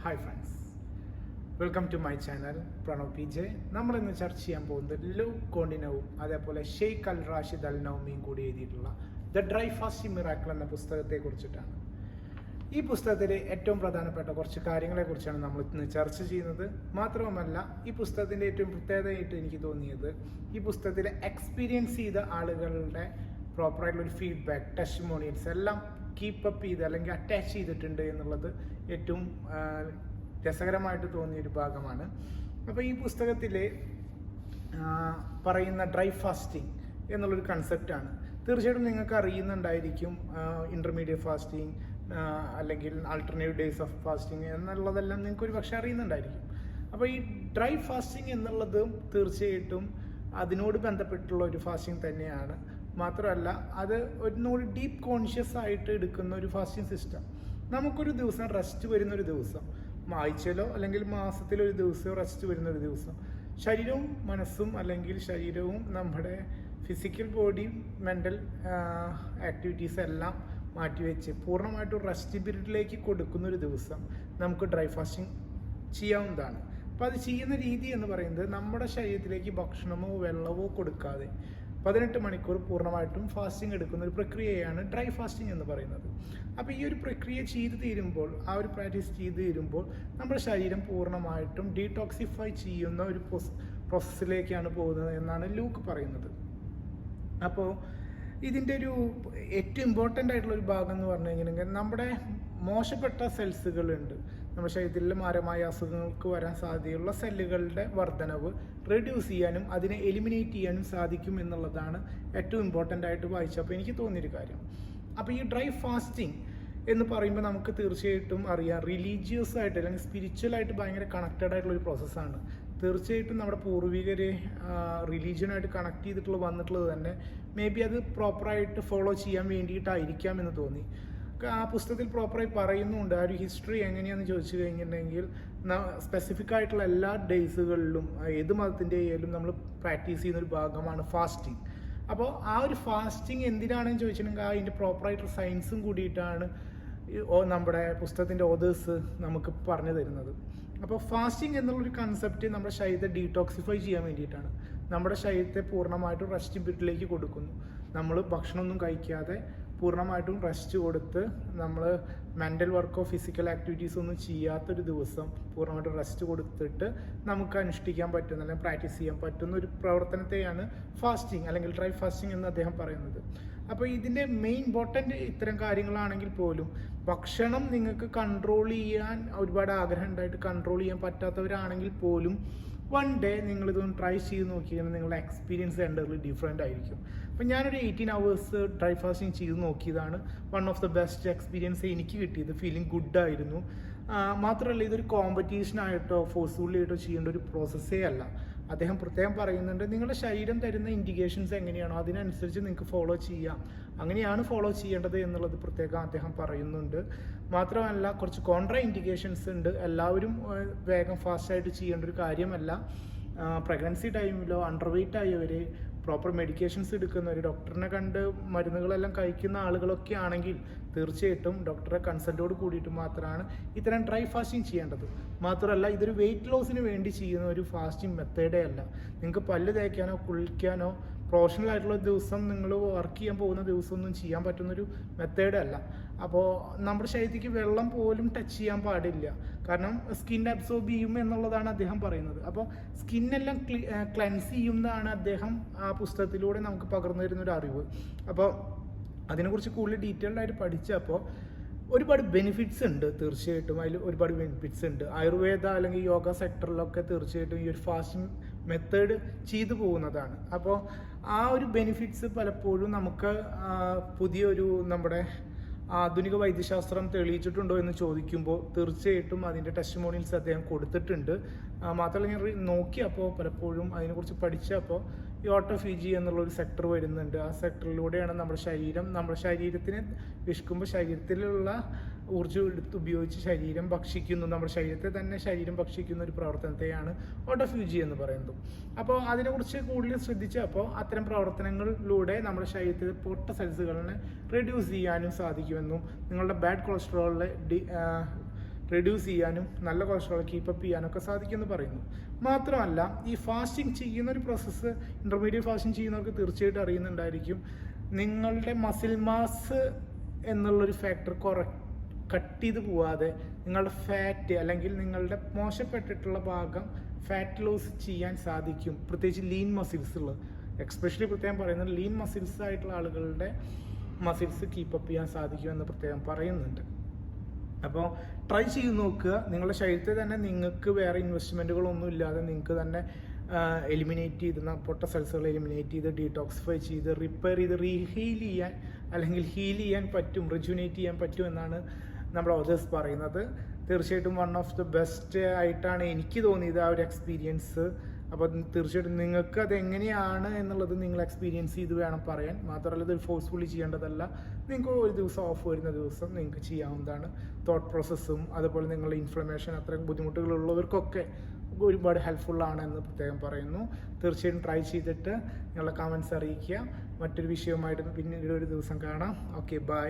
Hi friends, welcome to my channel Pranav P J. നമ്മളിന്ന് ചർച്ച ചെയ്യാൻ പോകുന്നത് ലൂക്ക് കോണ്ടിനവും അതേപോലെ ഷെയ്ഖ് അൽ റാഷിദ് അൽ നൗമിയും കൂടി എഴുതിയിട്ടുള്ള ദ ഡ്രൈ ഫാസ്റ്റിംഗ് മിറാക്കിൾ എന്ന പുസ്തകത്തെ കുറിച്ചിട്ടാണ്. ഈ പുസ്തകത്തിലെ ഏറ്റവും പ്രധാനപ്പെട്ട കുറച്ച് കാര്യങ്ങളെക്കുറിച്ചാണ് നമ്മൾ ഇന്ന് ചർച്ച ചെയ്യുന്നത്. മാത്രവുമല്ല, ഈ പുസ്തകത്തിൻ്റെ ഏറ്റവും പ്രത്യേകതയായിട്ട് എനിക്ക് തോന്നിയത് ഈ പുസ്തകത്തിൽ എക്സ്പീരിയൻസ് ചെയ്ത ആളുകളുടെ പ്രോപ്പറായിട്ടുള്ളൊരു ഫീഡ്ബാക്ക്, ടെസ്റ്റിമോണിയൽസ് എല്ലാം കീപ്പപ്പ് ചെയ്ത് അല്ലെങ്കിൽ അറ്റാച്ച് ചെയ്തിട്ടുണ്ട് എന്നുള്ളത് ഏറ്റവും രസകരമായിട്ട് തോന്നിയൊരു ഭാഗമാണ്. അപ്പോൾ ഈ പുസ്തകത്തിൽ പറയുന്ന ഡ്രൈ ഫാസ്റ്റിംഗ് എന്നുള്ളൊരു കൺസെപ്റ്റാണ്. തീർച്ചയായിട്ടും നിങ്ങൾക്ക് അറിയുന്നുണ്ടായിരിക്കും ഇൻ്റർമീഡിയറ്റ് ഫാസ്റ്റിംഗ് അല്ലെങ്കിൽ ആൾട്ടർനേറ്റീവ് ഡേയ്സ് ഓഫ് ഫാസ്റ്റിംഗ് എന്നുള്ളതെല്ലാം നിങ്ങൾക്ക് ഒരു പക്ഷേ അറിയുന്നുണ്ടായിരിക്കും. അപ്പോൾ ഈ ഡ്രൈ ഫാസ്റ്റിംഗ് എന്നുള്ളത് തീർച്ചയായിട്ടും അതിനോട് ബന്ധപ്പെട്ടുള്ള ഒരു ഫാസ്റ്റിംഗ് തന്നെയാണ്. മാത്രമല്ല, അത് ഒന്നുകൂടി ഡീപ്പ് കോൺഷ്യസ് ആയിട്ട് എടുക്കുന്ന ഒരു ഫാസ്റ്റിംഗ് സിസ്റ്റം. നമുക്കൊരു ദിവസം റെസ്റ്റ് വരുന്നൊരു ദിവസം, ആഴ്ചയിലോ അല്ലെങ്കിൽ മാസത്തിലോ ഒരു ദിവസം റെസ്റ്റ് വരുന്നൊരു ദിവസം, ശരീരവും മനസ്സും അല്ലെങ്കിൽ ശരീരവും നമ്മുടെ ഫിസിക്കൽ ബോഡിയും മെൻ്റൽ ആക്ടിവിറ്റീസ് എല്ലാം മാറ്റിവെച്ച് പൂർണ്ണമായിട്ടും റെസ്റ്റ് പീരീഡിലേക്ക് കൊടുക്കുന്നൊരു ദിവസം നമുക്ക് ഡ്രൈ ഫാസ്റ്റിംഗ് ചെയ്യാവുന്നതാണ്. അപ്പോൾ അത് ചെയ്യുന്ന രീതി എന്ന് പറയുന്നത് നമ്മുടെ ശരീരത്തിലേക്ക് ഭക്ഷണമോ വെള്ളമോ കൊടുക്കാതെ 18 മണിക്കൂർ പൂർണ്ണമായിട്ടും ഫാസ്റ്റിംഗ് എടുക്കുന്ന ഒരു പ്രക്രിയയാണ് ഡ്രൈ ഫാസ്റ്റിംഗ് എന്ന് പറയുന്നത്. അപ്പോൾ ഈ ഒരു പ്രക്രിയ ചെയ്ത് തീരുമ്പോൾ, ആ ഒരു പ്രാക്ടീസ് ചെയ്ത് തീരുമ്പോൾ നമ്മുടെ ശരീരം പൂർണ്ണമായിട്ടും ഡീടോക്സിഫൈ ചെയ്യുന്ന ഒരു പ്രോസസ്സിലേക്കാണ് പോകുന്നത് എന്നാണ് ലൂക്ക് പറയുന്നത്. അപ്പോൾ ഇതിൻ്റെ ഒരു ഏറ്റവും ഇമ്പോർട്ടൻ്റ് ആയിട്ടുള്ളൊരു ഭാഗം എന്ന് പറഞ്ഞു കഴിഞ്ഞിട്ടുണ്ടെങ്കിൽ നമ്മുടെ മോശപ്പെട്ട സെൽസുകളുണ്ട്. നമ്മുടെ ശരീരത്തിൽ മാരമായ അസുഖങ്ങൾക്ക് വരാൻ സാധ്യതയുള്ള സെല്ലുകളുടെ വർധനവ് റെഡ്യൂസ് ചെയ്യാനും അതിനെ എലിമിനേറ്റ് ചെയ്യാനും സാധിക്കും എന്നുള്ളതാണ് ഏറ്റവും ഇമ്പോർട്ടൻ്റ് ആയിട്ട് വായിച്ചപ്പോൾ എനിക്ക് തോന്നിയൊരു കാര്യം. അപ്പോൾ ഈ ഡ്രൈ ഫാസ്റ്റിംഗ് എന്ന് പറയുമ്പോൾ നമുക്ക് തീർച്ചയായിട്ടും അറിയാം, റിലീജിയസ് ആയിട്ട് അല്ലെങ്കിൽ സ്പിരിച്വലായിട്ട് ഭയങ്കര കണക്റ്റഡ് ആയിട്ടുള്ളൊരു പ്രോസസ്സാണ്. തീർച്ചയായിട്ടും നമ്മുടെ പൂർവികരെ റിലീജിയനായിട്ട് കണക്ട് ചെയ്തിട്ടുള്ള വന്നിട്ടുള്ളത് തന്നെ മേ ബി അത് പ്രോപ്പറായിട്ട് ഫോളോ ചെയ്യാൻ വേണ്ടിയിട്ടായിരിക്കാം എന്ന് തോന്നി. ആ പുസ്തകത്തിൽ പ്രോപ്പറായി പറയുന്നുണ്ട് ആ ഒരു ഹിസ്റ്ററി എങ്ങനെയാണെന്ന് ചോദിച്ചു കഴിഞ്ഞിട്ടുണ്ടെങ്കിൽ സ്പെസിഫിക് ആയിട്ടുള്ള എല്ലാ ഡേയ്സുകളിലും ഏത് മതത്തിൻ്റെ ആയാലും നമ്മൾ പ്രാക്ടീസ് ചെയ്യുന്നൊരു ഭാഗമാണ് ഫാസ്റ്റിംഗ്. അപ്പോൾ ആ ഒരു ഫാസ്റ്റിംഗ് എന്തിനാണെന്ന് ചോദിച്ചിട്ടുണ്ടെങ്കിൽ അതിൻ്റെ പ്രോപ്പറായിട്ടുള്ള സയൻസും കൂടിയിട്ടാണ് നമ്മുടെ പുസ്തകത്തിൻ്റെ ഓതേഴ്സ് നമുക്ക് പറഞ്ഞു തരുന്നത്. അപ്പോൾ ഫാസ്റ്റിംഗ് എന്നുള്ളൊരു കൺസെപ്റ്റ് നമ്മുടെ ശരീരത്തെ ഡീടോക്സിഫൈ ചെയ്യാൻ വേണ്ടിയിട്ടാണ്. നമ്മുടെ ശരീരത്തെ പൂർണ്ണമായിട്ടും റെസ്റ്റ് പീരീഡിലേക്ക് കൊടുക്കുന്നു. നമ്മൾ ഭക്ഷണമൊന്നും കഴിക്കാതെ പൂർണ്ണമായിട്ടും റെസ്റ്റ് കൊടുത്ത് നമ്മൾ മെൻ്റൽ വർക്കോ ഫിസിക്കൽ ആക്ടിവിറ്റീസോ ഒന്നും ചെയ്യാത്തൊരു ദിവസം പൂർണ്ണമായിട്ടും റെസ്റ്റ് കൊടുത്തിട്ട് നമുക്ക് അനുഷ്ഠിക്കാൻ പറ്റുന്ന അല്ലെങ്കിൽ പ്രാക്ടീസ് ചെയ്യാൻ പറ്റുന്ന ഒരു പ്രവർത്തനത്തെയാണ് ഫാസ്റ്റിംഗ് അല്ലെങ്കിൽ ഡ്രൈ ഫാസ്റ്റിംഗ് എന്ന് അദ്ദേഹം പറയുന്നത്. അപ്പോൾ ഇതിൻ്റെ മെയിൻ ഇമ്പോർട്ടൻ്റ് ഇത്തരം കാര്യങ്ങളാണെങ്കിൽ പോലും ഭക്ഷണം നിങ്ങൾക്ക് കൺട്രോൾ ചെയ്യാൻ ഒരുപാട് ആഗ്രഹം ഉണ്ടായിട്ട് കൺട്രോൾ ചെയ്യാൻ പറ്റാത്തവരാണെങ്കിൽ പോലും വൺ ഡേ നിങ്ങളിതൊന്ന് ട്രൈ ചെയ്ത് നോക്കിയാൽ നിങ്ങളുടെ എക്സ്പീരിയൻസ് എൻ്റർലി ഡിഫറെൻ്റ് ആയിരിക്കും. അപ്പോൾ ഞാനൊരു 18 hours ഡ്രൈ ഫാസ്റ്റിംഗ് ചെയ്ത് നോക്കിയതാണ്. One of the best experience എനിക്ക് കിട്ടിയത്. ഫീലിംഗ് ഗുഡായിരുന്നു. മാത്രമല്ല, ഇതൊരു കോമ്പറ്റീഷനായിട്ടോ ഫോഴ്സ്ഫുള്ളി ആയിട്ടോ ചെയ്യേണ്ട ഒരു പ്രോസസ്സേ അല്ല. അദ്ദേഹം പ്രത്യേകം പറയുന്നുണ്ട്, നിങ്ങളുടെ ശരീരം തരുന്ന ഇൻഡിക്കേഷൻസ് എങ്ങനെയാണോ അതിനനുസരിച്ച് നിങ്ങൾക്ക് ഫോളോ ചെയ്യാം, അങ്ങനെയാണ് ഫോളോ ചെയ്യേണ്ടത് എന്നുള്ളത് പ്രത്യേകം അദ്ദേഹം പറയുന്നുണ്ട്. മാത്രമല്ല, കുറച്ച് കോൺട്രാ ഇൻഡിക്കേഷൻസ് ഉണ്ട്. എല്ലാവരും വേഗം ഫാസ്റ്റായിട്ട് ചെയ്യേണ്ട ഒരു കാര്യമല്ല. പ്രഗ്നൻസി ടൈമിലോ അണ്ടർ വെയ്റ്റ് ആയവർ, പ്രോപ്പർ മെഡിക്കേഷൻസ് എടുക്കുന്നവർ, ഡോക്ടറിനെ കണ്ട് മരുന്നുകളെല്ലാം കഴിക്കുന്ന ആളുകളൊക്കെ ആണെങ്കിൽ തീർച്ചയായിട്ടും ഡോക്ടറെ കൺസൾട്ടോട് കൂടിയിട്ട് മാത്രമാണ് ഇത്തരം ഡ്രൈ ഫാസ്റ്റിംഗ് ചെയ്യേണ്ടത്. മാത്രമല്ല, ഇതൊരു വെയിറ്റ് ലോസിന് വേണ്ടി ചെയ്യുന്ന ഒരു ഫാസ്റ്റിംഗ് മെത്തേഡേ അല്ല. നിങ്ങൾക്ക് പല്ല് തേക്കാനോ കുളിക്കാനോ പ്രൊഫഷണൽ ആയിട്ടുള്ള ദിവസം നിങ്ങൾ വർക്ക് ചെയ്യാൻ പോകുന്ന ദിവസമൊന്നും ചെയ്യാൻ പറ്റുന്നൊരു മെത്തേഡ് അല്ല. അപ്പോൾ നമ്മുടെ ശരീരത്തേക്ക് വെള്ളം പോലും ടച്ച് ചെയ്യാൻ പാടില്ല. കാരണം സ്കിൻ അബ്സോർബ് ചെയ്യും എന്നുള്ളതാണ് അദ്ദേഹം പറയുന്നത്. അപ്പോൾ സ്കിന്നെല്ലാം ക്ലെൻസ് ചെയ്യുന്നതാണ് അദ്ദേഹം ആ പുസ്തകത്തിലൂടെ നമുക്ക് പകർന്നു തരുന്നൊരു അറിവ്. അപ്പോൾ അതിനെക്കുറിച്ച് കൂടുതൽ ഡീറ്റെയിൽഡ് ആയിട്ട് പഠിച്ചപ്പോൾ ഒരുപാട് ബെനിഫിറ്റ്സ് ഉണ്ട്. തീർച്ചയായിട്ടും അതിൽ ഒരുപാട് ബെനിഫിറ്റ്സ് ഉണ്ട്. ആയുർവേദ അല്ലെങ്കിൽ യോഗ സെക്ടറിലൊക്കെ തീർച്ചയായിട്ടും ഈ ഒരു ഫാസ്റ്റിംഗ് മെത്തേഡ് ചെയ്തു പോകുന്നതാണ്. അപ്പോൾ ആ ഒരു ബെനിഫിറ്റ്സ് പലപ്പോഴും നമുക്ക് പുതിയൊരു നമ്മുടെ ആധുനിക വൈദ്യശാസ്ത്രം തെളിയിച്ചിട്ടുണ്ടോ എന്ന് ചോദിക്കുമ്പോൾ തീർച്ചയായിട്ടും അതിൻ്റെ ടെസ്റ്റിമോണിയൽസ് അദ്ദേഹം കൊടുത്തിട്ടുണ്ട്. മാത്രമല്ല, ഞാൻ നോക്കിയപ്പോൾ പലപ്പോഴും അതിനെക്കുറിച്ച് പഠിച്ചപ്പോൾ ഈ ഓട്ടോഫിജി എന്നുള്ളൊരു സെക്ടർ വരുന്നുണ്ട്. ആ സെക്ടറിലൂടെയാണ് നമ്മുടെ ശരീരത്തിനെ വിശക്കുമ്പോൾ ശരീരത്തിലുള്ള ഊർജ്ജം ഉപയോഗിച്ച് ശരീരം ഭക്ഷിക്കുന്നു, നമ്മുടെ ശരീരത്തെ തന്നെ ശരീരം ഭക്ഷിക്കുന്ന ഒരു പ്രവർത്തനത്തെയാണ് ഓട്ടോഫ്യൂജി എന്ന് പറയുന്നത്. അപ്പോൾ അതിനെക്കുറിച്ച് കൂടുതൽ ശ്രദ്ധിച്ചപ്പോൾ അത്തരം പ്രവർത്തനങ്ങളിലൂടെ നമ്മുടെ ശരീരത്തിലെ പൊട്ട സെൽസുകളെ റെഡ്യൂസ് ചെയ്യാനും സാധിക്കുമെന്നും നിങ്ങളുടെ ബാഡ് കൊളസ്ട്രോളിനെ റെഡ്യൂസ് ചെയ്യാനും നല്ല കൊളസ്ട്രോൾ കീപ്പപ്പ് ചെയ്യാനൊക്കെ സാധിക്കുമെന്ന് പറയുന്നു. മാത്രമല്ല ഈ ഫാസ്റ്റിംഗ് ചെയ്യുന്ന ഒരു പ്രോസസ്സ് ഇൻ്റർമീഡിയറ്റ് ഫാസ്റ്റിംഗ് ചെയ്യുന്നവർക്ക് തീർച്ചയായിട്ടും അറിയുന്നുണ്ടായിരിക്കും. നിങ്ങളുടെ മസിൽ മാസ് എന്നുള്ളൊരു ഫാക്ടർ കട്ട് ചെയ്ത് പോവാതെ നിങ്ങളുടെ ഫാറ്റ് അല്ലെങ്കിൽ നിങ്ങളുടെ മോശപ്പെട്ടിട്ടുള്ള ഭാഗം ഫാറ്റ് ലോസ് ചെയ്യാൻ സാധിക്കും. പ്രത്യേകിച്ച് ലീൻ മസിൽസ് ഉള്ളത്, എക്സ്പെഷ്യലി പ്രത്യേകം പറയുന്നത് ലീൻ മസിൽസ് ആയിട്ടുള്ള ആളുകളുടെ മസിൽസ് കീപ്പപ്പ് ചെയ്യാൻ സാധിക്കുമെന്ന് പ്രത്യേകം പറയുന്നുണ്ട്. അപ്പോൾ ട്രൈ ചെയ്ത് നോക്കുക. നിങ്ങളുടെ ശരീരത്തെ തന്നെ നിങ്ങൾക്ക് വേറെ ഇൻവെസ്റ്റ്മെൻറ്റുകളൊന്നും ഇല്ലാതെ നിങ്ങൾക്ക് തന്നെ എലിമിനേറ്റ് ചെയ്ത് പൊട്ട സെൽസുകൾ എലിമിനേറ്റ് ചെയ്ത് ഡീടോക്സിഫൈ ചെയ്ത് റിപ്പയർ ചെയ്ത് റീഹീൽ ചെയ്യാൻ അല്ലെങ്കിൽ ഹീൽ ചെയ്യാൻ പറ്റും, റിജുനേറ്റ് ചെയ്യാൻ പറ്റും എന്നാണ് നമ്മുടെ ഓതേഴ്സ് പറയുന്നത്. തീർച്ചയായിട്ടും വൺ ഓഫ് ദി ബെസ്റ്റ് ആയിട്ടാണ് എനിക്ക് തോന്നിയത് ആ ഒരു എക്സ്പീരിയൻസ്. അപ്പോൾ തീർച്ചയായിട്ടും നിങ്ങൾക്ക് അത് എങ്ങനെയാണ് എന്നുള്ളത് നിങ്ങൾ എക്സ്പീരിയൻസ് ചെയ്ത് വേണം പറയാൻ. മാത്രമല്ല ഇത് ഫോഴ്സ്ഫുള്ളി ചെയ്യേണ്ടതല്ല. നിങ്ങൾക്ക് ഒരു ദിവസം ഓഫ് വരുന്ന ദിവസം നിങ്ങൾക്ക് ചെയ്യാവുന്നതാണ്. തോട്ട് പ്രോസസ്സും അതുപോലെ നിങ്ങളുടെ ഇൻഫ്ലമേഷൻ അത്രയും ബുദ്ധിമുട്ടുകളുള്ളവർക്കൊക്കെ ഒരുപാട് ഹെൽപ്ഫുള്ളാണ് എന്ന് പ്രത്യേകം പറയുന്നു. തീർച്ചയായിട്ടും ട്രൈ ചെയ്തിട്ട് നിങ്ങളുടെ കമൻസ് അറിയിക്കുക. മറ്റൊരു വിഷയവുമായിട്ട് പിന്നീട് ഒരു ദിവസം കാണാം. Okay, by.